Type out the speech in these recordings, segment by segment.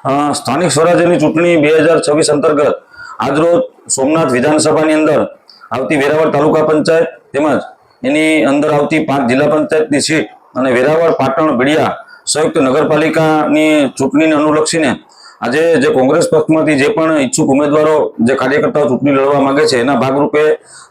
સ્થાનિક સ્વરાજ્યની ચૂંટણી 2026 અંતર્ગત આજરોજ સોમનાથ વિધાનસભાની અંદર આવતી વેરાવળ તાલુકા પંચાયત તેમજ એની અંદર આવતી 5 જિલ્લા પંચાયતની સીટ અને વેરાવળ પાટણ ભીડિયા સંયુક્ત નગરપાલિકાની ચૂંટણીને અનુલક્ષીને આજે જે કોંગ્રેસ પક્ષમાંથી જે પણ ઈચ્છુક ઉમેદવારો જે કાર્યકર્તાઓ ચૂંટણી લડવા માંગે છે એના ભાગરૂપે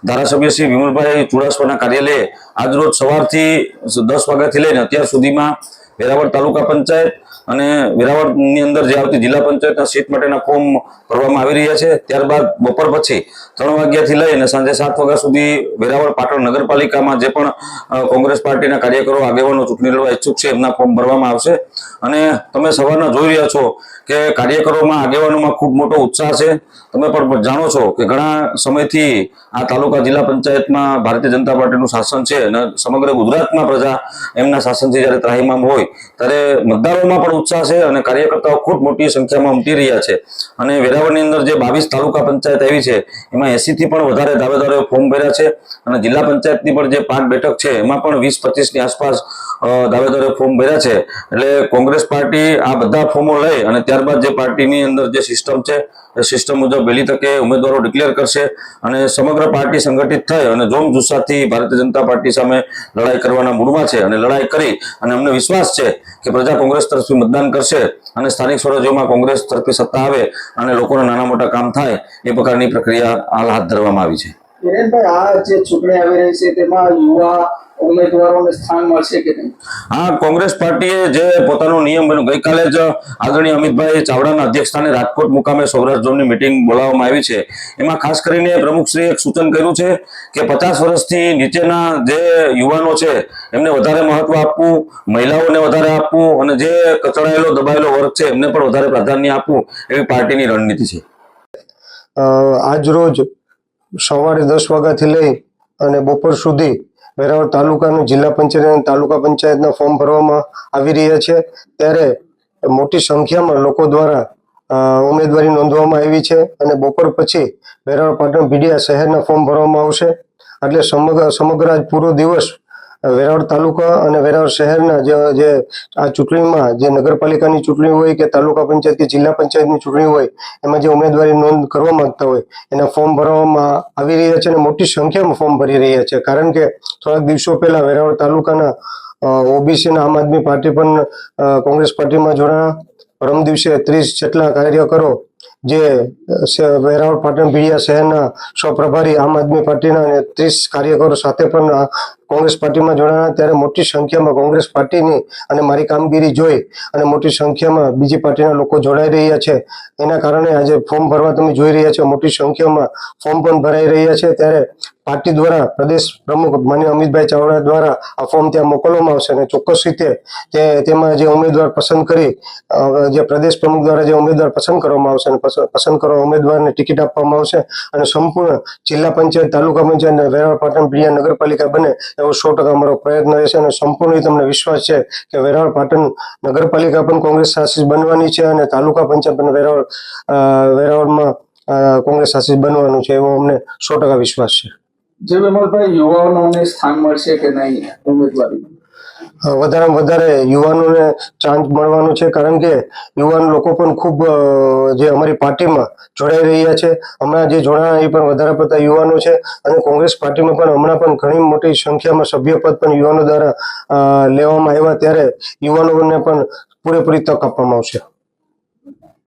ધારાસભ્ય શ્રી વિમલભાઈ ચુડાસમાના કાર્યાલયે આજરોજ સવારથી 10 વાગ્યાથી લઈને અત્યાર સુધીમાં વેરાવળ તાલુકા પંચાયત અને વેરાવળની અંદર જે આવતી જિલ્લા પંચાયતના સીટ માટેના ફોર્મ ભરવામાં આવી રહ્યા છે। ત્યારબાદ બપોર પછી 3 વાગ્યાથી લઈને સાંજે 7 વાગ્યા સુધી વેરાવળ પાટણ નગરપાલિકામાં જે પણ કોંગ્રેસ પાર્ટીના કાર્યકરો આગેવાનો ચૂંટણી લડવા ઈચ્છુક છે એમના ફોર્મ ભરવામાં આવશે। અને તમે સવારના જોઈ રહ્યા છો કે કાર્યકરોમાં આગેવાનોમાં ખૂબ મોટો ઉત્સાહ છે। તમે પણ જાણો છો કે ઘણા સમયથી આ તાલુકા જિલ્લા પંચાયતમાં ભારતીય જનતા પાર્ટીનું શાસન છે અને સમગ્ર ગુજરાતમાં પ્રજા એમના શાસનથી જ્યારે ત્રાહિમામ હોય ત્યારે મતદારોમાં પણ ઉત્સાહ છે અને કાર્યકર્તાઓ ખૂબ મોટી સંખ્યામાં ઉમટી રહ્યા છે। અને વેરાવળની અંદર જે 22 તાલુકા પંચાયત આવી છે એમાં 80 થી પણ વધારે દાવેદારોએ ફોર્મ ભર્યા છે અને જિલ્લા પંચાયતની પણ જે 5 બેઠક છે એમાં પણ 20-25 ની આસપાસ દાવેદારોએ ફોર્મ ભર્યા છે। એટલે કોંગ્રેસ પાર્ટી આ બધા ફોર્મો લઈ અને ત્યારબાદ જે પાર્ટીની અંદર જે સિસ્ટમ છે એ સિસ્ટમ મુજબ વહેલી તકે ઉમેદવારો ડિક્લેર કરશે અને સમગ્ર પાર્ટી સંગઠિત થઈ અને જોમ જુસ્સાથી ભારતીય જનતા પાર્ટી સામે લડાઈ કરવાના મૂડમાં છે અને લડાઈ કરી અને અમને વિશ્વાસ છે કે પ્રજા કોંગ્રેસ તરફથી મતદાન કરશે અને સ્થાનિક સ્વરાજ્યોમાં કોંગ્રેસ તરફી સત્તા આવે અને લોકોના નાના મોટા કામ થાય એ પ્રકારની પ્રક્રિયા હાલ હાથ ધરવામાં આવી છે। હિરેનભાઈ, આ જે ચૂંટણી આવી રહી છે તેમાં યુવા ઉમેદવારોને સ્થાન મળશે કે નહીં? હા, કોંગ્રેસ પાર્ટીએ જે પોતાનો નિયમ બન્યો ગઈકાલે જ આદરણીય અમિતભાઈ ચાવડાના અધ્યક્ષસ્થાને રાજકોટ મુકામે સૌરાષ્ટ્ર ઝોનની મિટિંગ બોલાવવામાં આવી છે। એમાં ખાસ કરીને પ્રમુખશ્રીએ એક સૂચન કર્યું છે કે 50 વર્ષથી નીચેના જે યુવાનો છે એમને વધારે મહત્વ આપવું, મહિલાઓને વધારે આપવું અને જે કચડાયેલો દબાયેલો વર્ગ છે એમને પણ વધારે પ્રાધાન્ય આપવું એવી પાર્ટીની રણનીતિ છે। આજ રોજ સવારે 10 વાગ્યાથી લઈ અને બપોર સુધી વેરાવળ તાલુકાનું જિલ્લા પંચાયત અને તાલુકા પંચાયતના ફોર્મ ભરવામાં આવી રહ્યા છે। ત્યારે મોટી સંખ્યામાં લોકો દ્વારા ઉમેદવારી નોંધવામાં આવી છે અને બપોર પછી વેરાવળ પાટણ ભીડિયા શહેરના ફોર્મ ભરવામાં આવશે। એટલે સમગ્ર આજ પૂરો દિવસ વેરાવળ તાલુકા અને વેરાવળ શહેરના જે આ ચૂંટણીમાં જે નગરપાલિકાની ચૂંટણી હોય કે તાલુકા પંચાયત કે જિલ્લા પંચાયતની ચૂંટણી હોય એમાં જે ઉમેદવારી નોંધ કરવા માંગતા હોય એના ફોર્મ ભરવામાં આવી રહ્યા છે અને મોટી સંખ્યામાં ફોર્મ ભરી રહ્યા છે। કારણ કે થોડાક દિવસો પહેલા વેરાવળ તાલુકાના ઓબીસી અને આમ આદમી પાર્ટી પણ કોંગ્રેસ પાર્ટીમાં જોડાયા। પરમ દિવસે 30 જેટલા કાર્યકરો જે વેરાવળ પાટણ ભીડિયા શહેરના સ્વપ્રભારી આમ આદમી પાર્ટીના અને 30 કાર્યકરો સાથે પણ કોંગ્રેસ પાર્ટીમાં જોડાયા। ત્યારે મોટી સંખ્યામાં કોંગ્રેસ પાર્ટીની અને મારી કામગીરી જોઈ અને મોટી સંખ્યામાં બીજી પાર્ટીના લોકો જોડાઈ રહ્યા છે। એના કારણે આજે ફોર્મ ભરવા તમે જોઈ રહ્યા છો, મોટી સંખ્યામાં ફોર્મ પણ ભરાઈ રહ્યા છે। ત્યારે પાર્ટી દ્વારા પ્રદેશ પ્રમુખ માનનીય અમિતભાઈ ચાવડા દ્વારા આ ફોર્મ ત્યાં મોકલવામાં આવશે અને ચોક્કસ રીતે તેમાં જે ઉમેદવાર પસંદ કરી જે પ્રદેશ પ્રમુખ દ્વારા જે ઉમેદવાર પસંદ કરવામાં આવશે અને પસંદ કરવા ઉમેદવારને ટિકિટ આપવામાં આવશે અને સંપૂર્ણ જિલ્લા પંચાયત, તાલુકા પંચાયત અને વેરાવળ પાટણ ભીડિયા નગરપાલિકા બને એવો 100% અમારો પ્રયત્ન રહેશે અને સંપૂર્ણ તમને વિશ્વાસ છે કે વેરાવળ પાટણ નગરપાલિકા પણ કોંગ્રેસ શાસિત બનવાની છે અને તાલુકા પંચાયત અને વેરાવળમાં કોંગ્રેસ શાસિત બનવાનું છે એવો અમને 100% વિશ્વાસ છે। જે વિમલભાઈ, યુવાનોને સ્થાન મળશે કે નહીં ઉમેદવારી? વધારેમાં વધારે યુવાનોને ચાન્સ મળવાનું છે કારણ કે યુવાન લોકો પણ ખૂબ જે અમારી પાર્ટીમાં જોડાઈ રહ્યા છે। હમણાં જે જોડાણા એ પણ વધારે પડતા યુવાનો છે અને કોંગ્રેસ પાર્ટીમાં પણ હમણાં પણ ઘણી મોટી સંખ્યામાં સભ્યપદ પણ યુવાનો દ્વારા લેવામાં આવ્યા। ત્યારે યુવાનોને પણ પૂરેપૂરી તક આપવામાં આવશે।